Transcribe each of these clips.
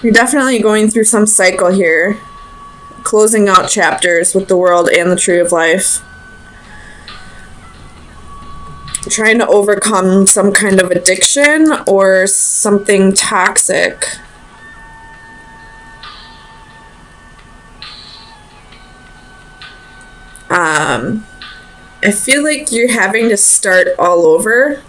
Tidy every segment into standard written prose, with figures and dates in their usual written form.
You're definitely going through some cycle here. Closing out chapters with the world and the tree of life. Trying to overcome some kind of addiction or something toxic. I feel like you're having to start all over.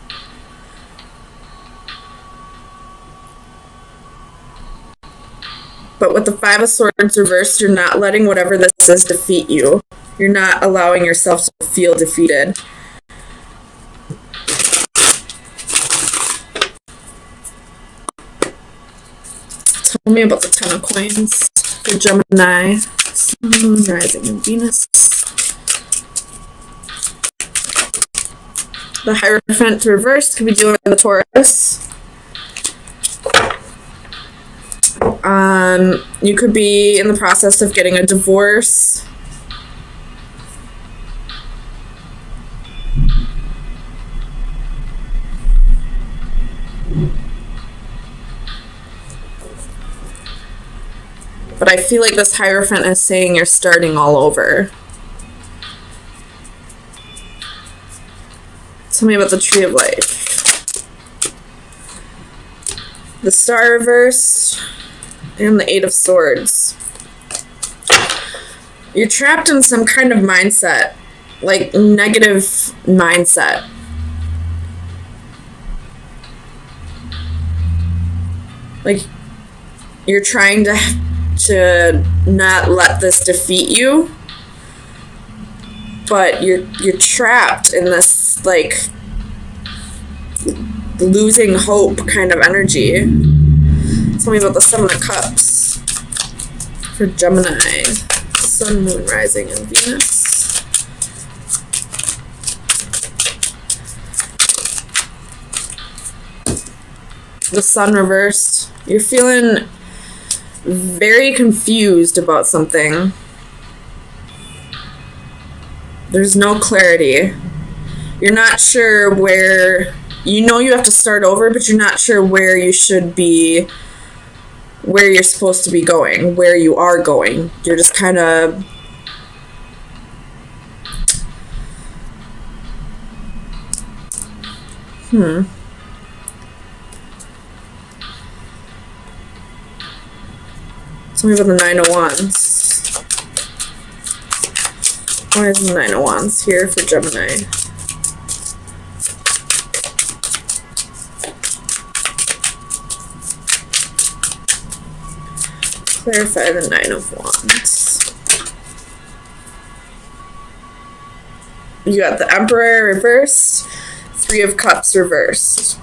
But with the Five of Swords reversed, you're not letting whatever this is defeat you. You're not allowing yourself to feel defeated. Tell me about the Ten of Coins for Gemini, Sun, Moon, Rising, and Venus. The Hierophant reversed could be dealing with the Taurus. You could be in the process of getting a divorce. But I feel like this Hierophant is saying you're starting all over. Tell me about the Tree of Life. The Star reversed. And the Eight of Swords. You're trapped in some kind of mindset. Like, negative mindset. Like, you're trying to not let this defeat you. But you're trapped in this, like, losing hope kind of energy. Tell me about the Seven of Cups for Gemini, Sun, Moon, Rising, and Venus. The Sun reversed. You're feeling very confused about something. There's no clarity. You're not sure where... You know you have to start over, but you're not sure where you should be... where you're supposed to be going, where you are going. You're just kind of... Tell me about the Nine of Wands. Why is the Nine of Wands here for Gemini? Clarify the Nine of Wands. You got the Emperor reversed, Three of Cups reversed.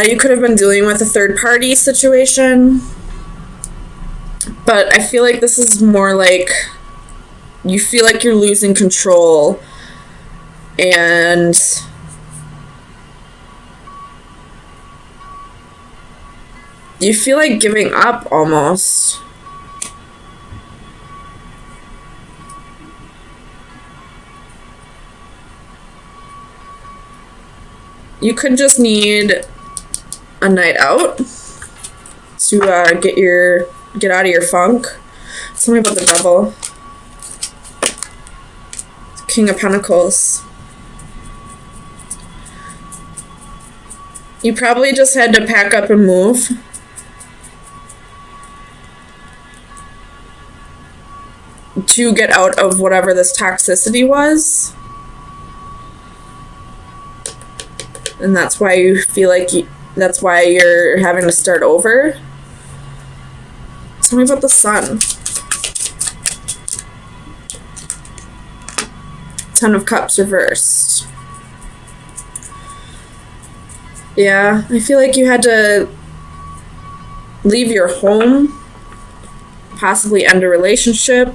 You could have been dealing with a third-party situation, but I feel like this is more like you feel like you're losing control, and you feel like giving up almost. You could just need a night out to get out of your funk. Tell me about the Devil. King of Pentacles. You probably just had to pack up and move. To get out of whatever this toxicity was. And that's why you feel like that's why you're having to start over. Tell me about the Sun. Ten of Cups reversed. Yeah, I feel like you had to leave your home, possibly end a relationship.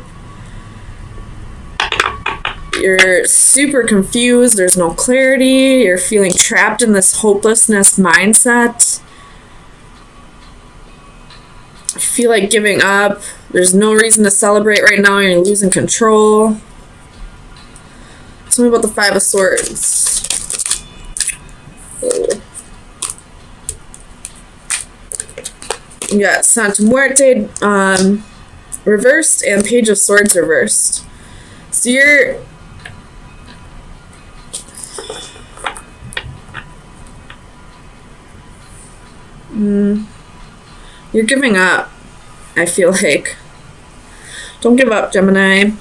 You're super confused, there's no clarity, you're feeling trapped in this hopelessness mindset. I feel like giving up, there's no reason to celebrate right now, you're losing control. Tell me about the Five of Swords. You got Santa Muerte reversed and Page of Swords reversed. So you're giving up, I feel like. Don't give up, Gemini.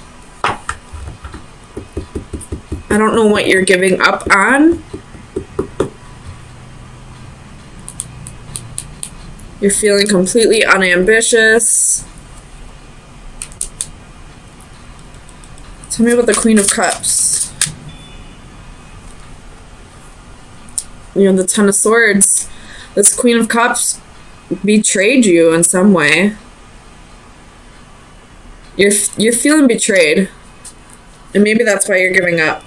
I don't know what you're giving up on. You're feeling completely unambitious. Tell me about the Queen of Cups. You know, the Ten of Swords. This Queen of Cups betrayed you in some way. You're feeling betrayed. And maybe that's why you're giving up.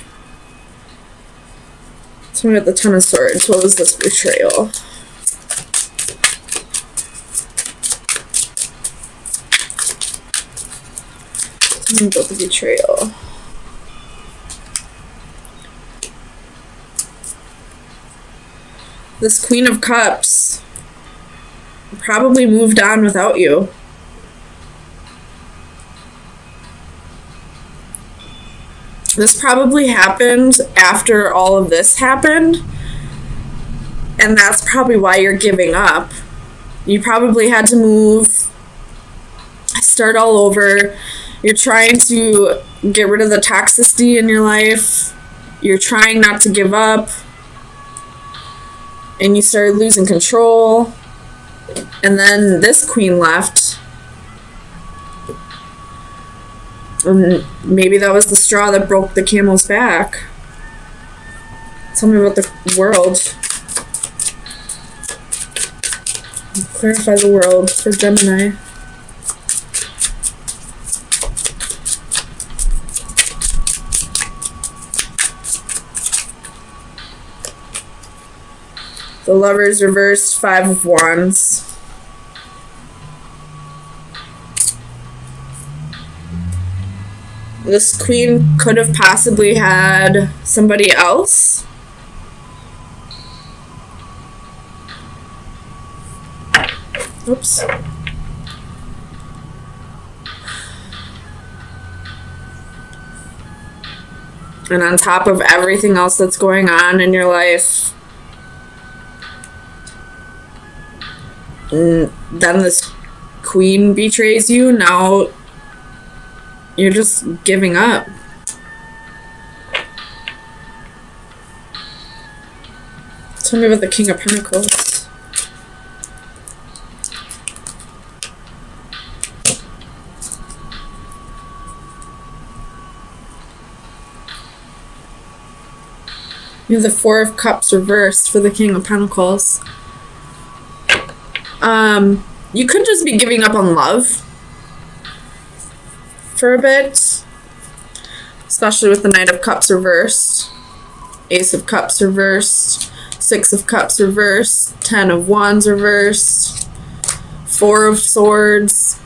Tell me about the Ten of Swords. What was this betrayal? Tell me about the betrayal. This Queen of Cups probably moved on without you. This probably happened after all of this happened, and that's probably why you're giving up. You probably had to move, start all over. You're trying to get rid of the toxicity in your life. You're trying not to give up, and you started losing control. And then this queen left. And maybe that was the straw that broke the camel's back. Tell me about the world. Clarify the world for Gemini. The Lovers reversed, Five of Wands. This queen could have possibly had somebody else. Oops. And on top of everything else that's going on in your life, and then this queen betrays you. Now you're just giving up. Tell me about the King of Pentacles. You have the Four of Cups reversed for the King of Pentacles. You could just be giving up on love for a bit, especially with the Knight of Cups reversed, Ace of Cups reversed, Six of Cups reversed, Ten of Wands reversed, Four of Swords.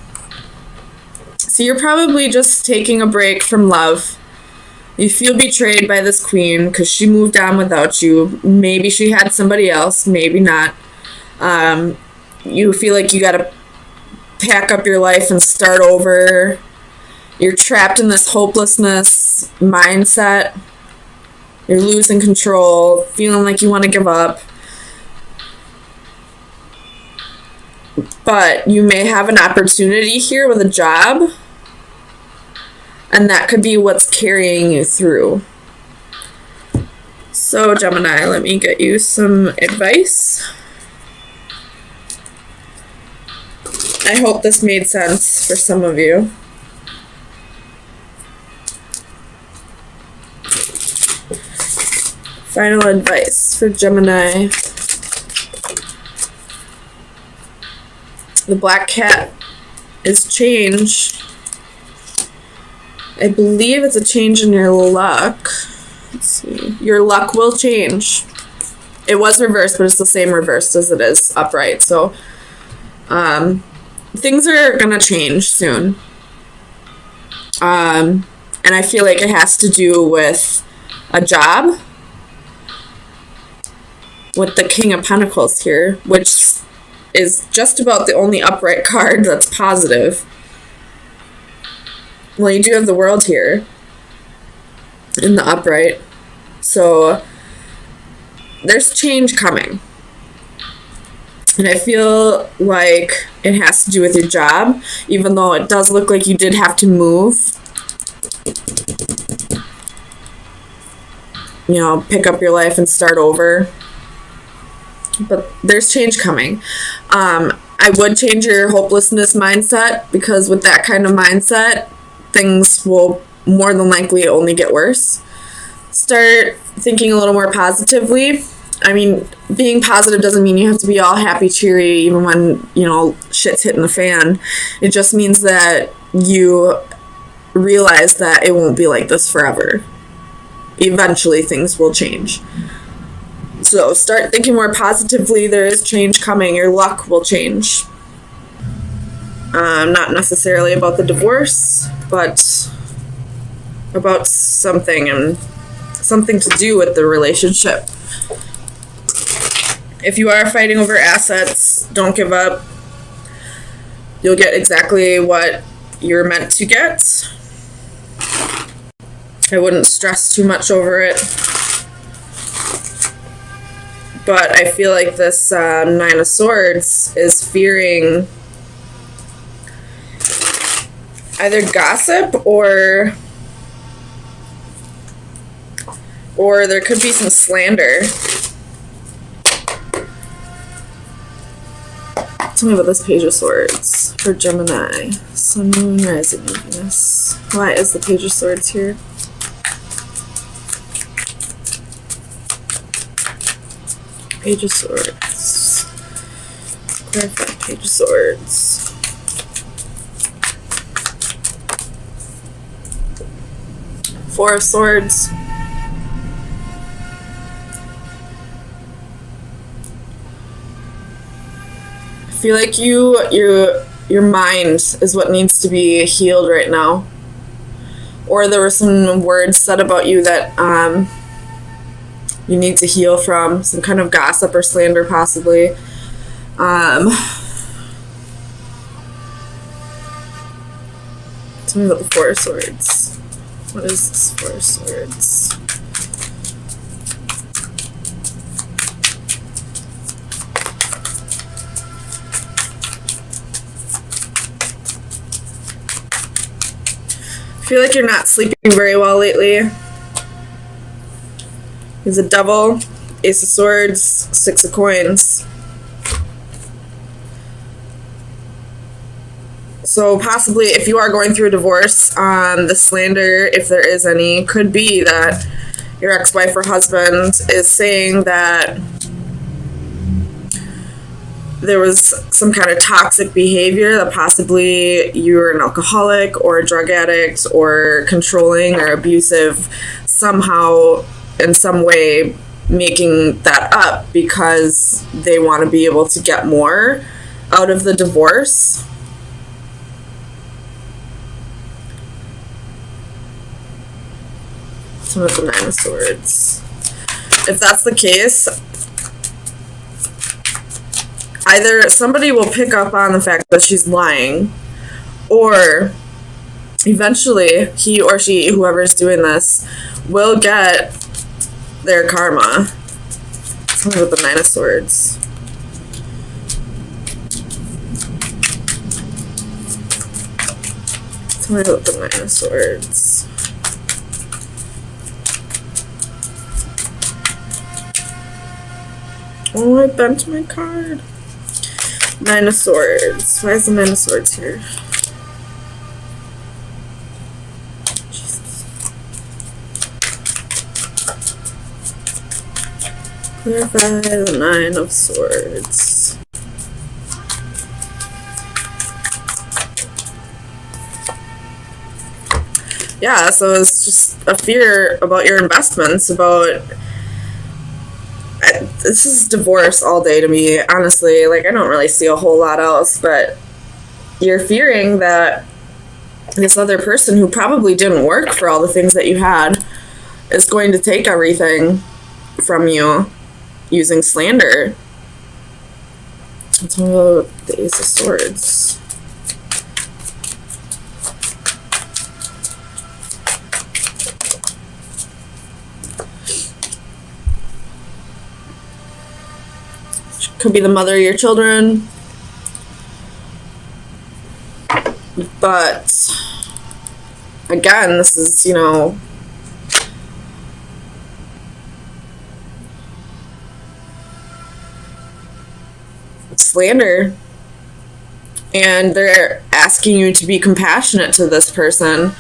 So you're probably just taking a break from love. You feel betrayed by this queen because she moved on without you. Maybe she had somebody else, maybe not. You feel like you gotta pack up your life and start over. You're trapped in this hopelessness mindset. You're losing control, feeling like you want to give up. But you may have an opportunity here with a job, and that could be what's carrying you through. So, Gemini, let me get you some advice. I hope this made sense for some of you. Final advice for Gemini. The black cat is change. I believe it's a change in your luck. Let's see. Your luck will change. It was reversed, but it's the same reversed as it is upright. So, things are gonna change soon. And I feel like it has to do with a job. With the King of Pentacles here, which is just about the only upright card that's positive. Well, you do have the World here in the upright. So there's change coming. And I feel like it has to do with your job, even though it does look like you did have to move. You know, pick up your life and start over. But there's change coming. I would change your hopelessness mindset, because with that kind of mindset, things will more than likely only get worse. Start thinking a little more positively. I mean, being positive doesn't mean you have to be all happy, cheery, even when, you know, shit's hitting the fan. It just means that you realize that it won't be like this forever. Eventually, things will change. So start thinking more positively. There is change coming. Your luck will change. Not necessarily about the divorce, but about something, and something to do with the relationship. If you are fighting over assets, don't give up. You'll get exactly what you're meant to get. I wouldn't stress too much over it. But I feel like this Nine of Swords is fearing either gossip or there could be some slander. Tell me about this Page of Swords for Gemini. Sun, Moon, Rising, Venus. Why is the Page of Swords here? Page of Swords. Clarify Page of Swords. Four of Swords. I feel like your mind is what needs to be healed right now. Or there were some words said about you that you need to heal from. Some kind of gossip or slander, possibly. Tell me about the Four of Swords. What is this Four of Swords? I feel like you're not sleeping very well lately. There's a Devil, Ace of Swords, Six of Coins. So possibly, if you are going through a divorce, the slander, if there is any, could be that your ex-wife or husband is saying that there was some kind of toxic behavior, that possibly you're an alcoholic or a drug addict or controlling or abusive, somehow in some way making that up because they want to be able to get more out of the divorce. Some of the Nine of Swords. If that's the case, either somebody will pick up on the fact that she's lying, or eventually he or she, whoever's doing this, will get their karma. Tell me about the Nine of Swords. Tell me about the Nine of Swords. Oh, I bent my card. Nine of Swords. Why is the Nine of Swords here? Jesus. Clarify the Nine of Swords. Yeah, so it's just a fear about your investments, about... This is divorce all day to me, honestly. Like, I don't really see a whole lot else, but you're fearing that this other person, who probably didn't work for all the things that you had, is going to take everything from you using slander. Tell me about the Ace of Swords. Could be the mother of your children. But again, this is, you know, slander. And they're asking you to be compassionate to this person.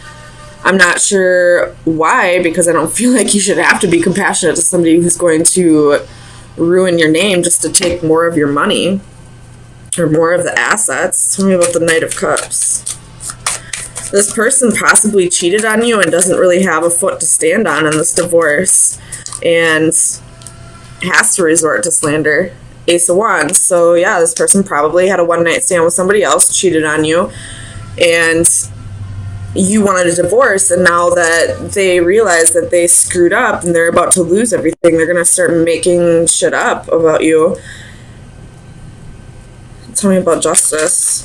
I'm not sure why, because I don't feel like you should have to be compassionate to somebody who's going to ruin your name just to take more of your money or more of the assets. Tell me about the Knight of Cups. This person possibly cheated on you and doesn't really have a foot to stand on in this divorce and has to resort to slander. Ace of Wands. So yeah, this person probably had a one-night stand with somebody else, cheated on you, and you wanted a divorce, and now that they realize that they screwed up and they're about to lose everything, they're going to start making shit up about you. Tell me about Justice.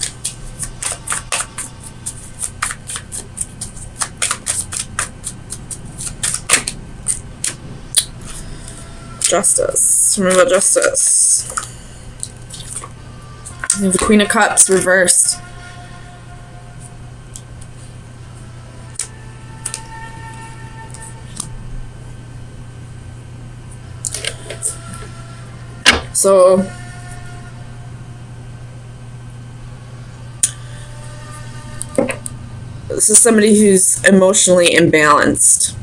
Justice. Tell me about Justice. We have the Queen of Cups reversed. So this is somebody who's emotionally imbalanced.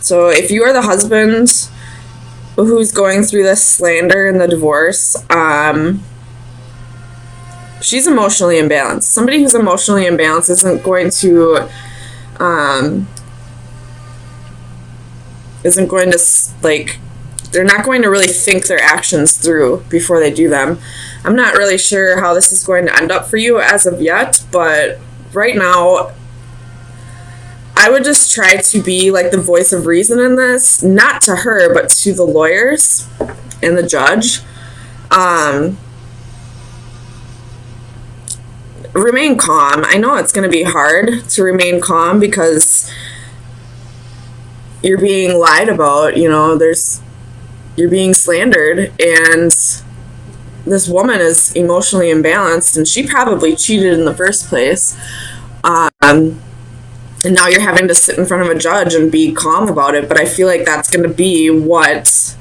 So if you are the husband who's going through this slander and the divorce, she's emotionally imbalanced. Somebody who's emotionally imbalanced isn't going to like, they're not going to really think their actions through before they do them. I'm not really sure how this is going to end up for you as of yet, but right now I would just try to be like the voice of reason in this, not to her, but to the lawyers and the judge. Remain calm. I know it's going to be hard to remain calm because you're being lied about, you know, you're being slandered, and this woman is emotionally imbalanced, and she probably cheated in the first place. And now you're having to sit in front of a judge and be calm about it, but I feel like that's going to be what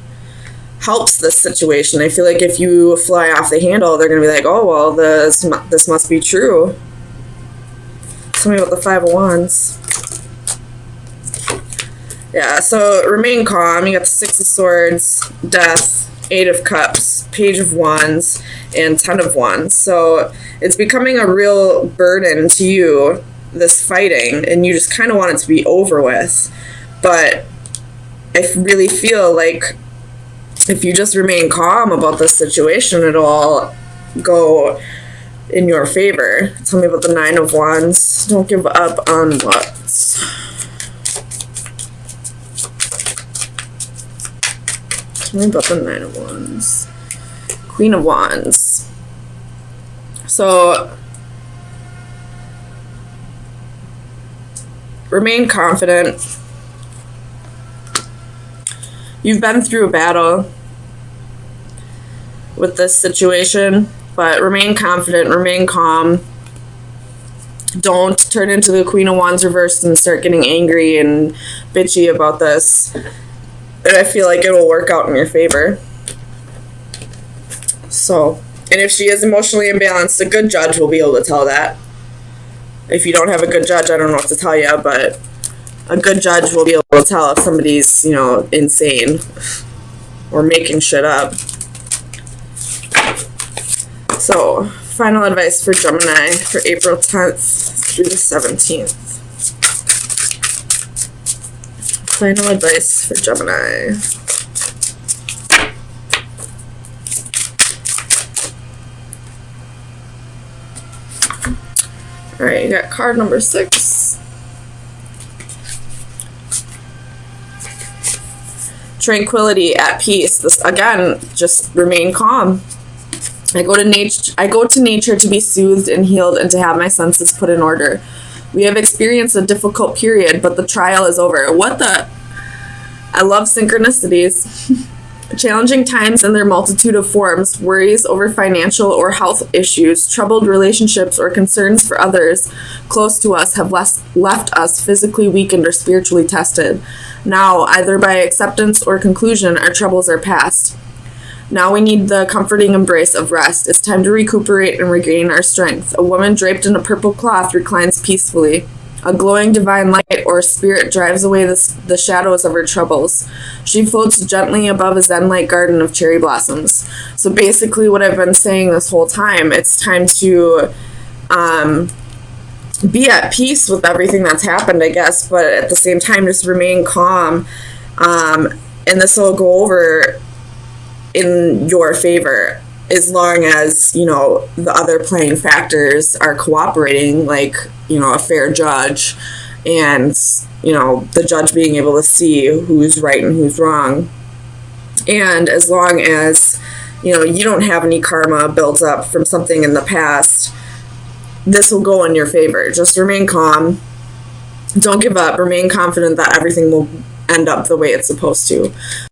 helps this situation. I feel like if you fly off the handle, they're going to be like, oh, well, this must be true. Tell me about the Five of Wands. Yeah, so remain calm. You got the Six of Swords, Death, Eight of Cups, Page of Wands, and Ten of Wands. So it's becoming a real burden to you, this fighting, and you just kind of want it to be over with. But I really feel like if you just remain calm about this situation, it'll all go in your favor. Tell me about the Nine of Wands. Don't give up on what? Tell me about the Nine of Wands. Queen of Wands. So remain confident. You've been through a battle with this situation, but remain confident, remain calm. Don't turn into the Queen of Wands reversed and start getting angry and bitchy about this. And I feel like it will work out in your favor. So, and if she is emotionally imbalanced, a good judge will be able to tell that. If you don't have a good judge, I don't know what to tell you, but a good judge will be able to tell if somebody's, you know, insane or making shit up. So, final advice for Gemini for April 10th through the 17th. Final advice for Gemini. Alright, you got card number 6. tranquility, at peace. This again, just remain calm. I go to nature to be soothed and healed and to have my senses put in order. We have experienced a difficult period, but the trial is over. What the? I love synchronicities. Challenging times in their multitude of forms, worries over financial or health issues, troubled relationships, or concerns for others close to us have left us physically weakened or spiritually tested. Now, either by acceptance or conclusion, our troubles are past. Now we need the comforting embrace of rest. It's time to recuperate and regain our strength. A woman draped in a purple cloth reclines peacefully. A glowing divine light or spirit drives away the shadows of her troubles. She floats gently above a zen-like garden of cherry blossoms. So basically what I've been saying this whole time, it's time to be at peace with everything that's happened, I guess, but at the same time just remain calm. And this will go over in your favor as long as, the other playing factors are cooperating, like, a fair judge and, the judge being able to see who's right and who's wrong. And as long as, you don't have any karma built up from something in the past, this will go in your favor. Just remain calm. Don't give up. Remain confident that everything will end up the way it's supposed to.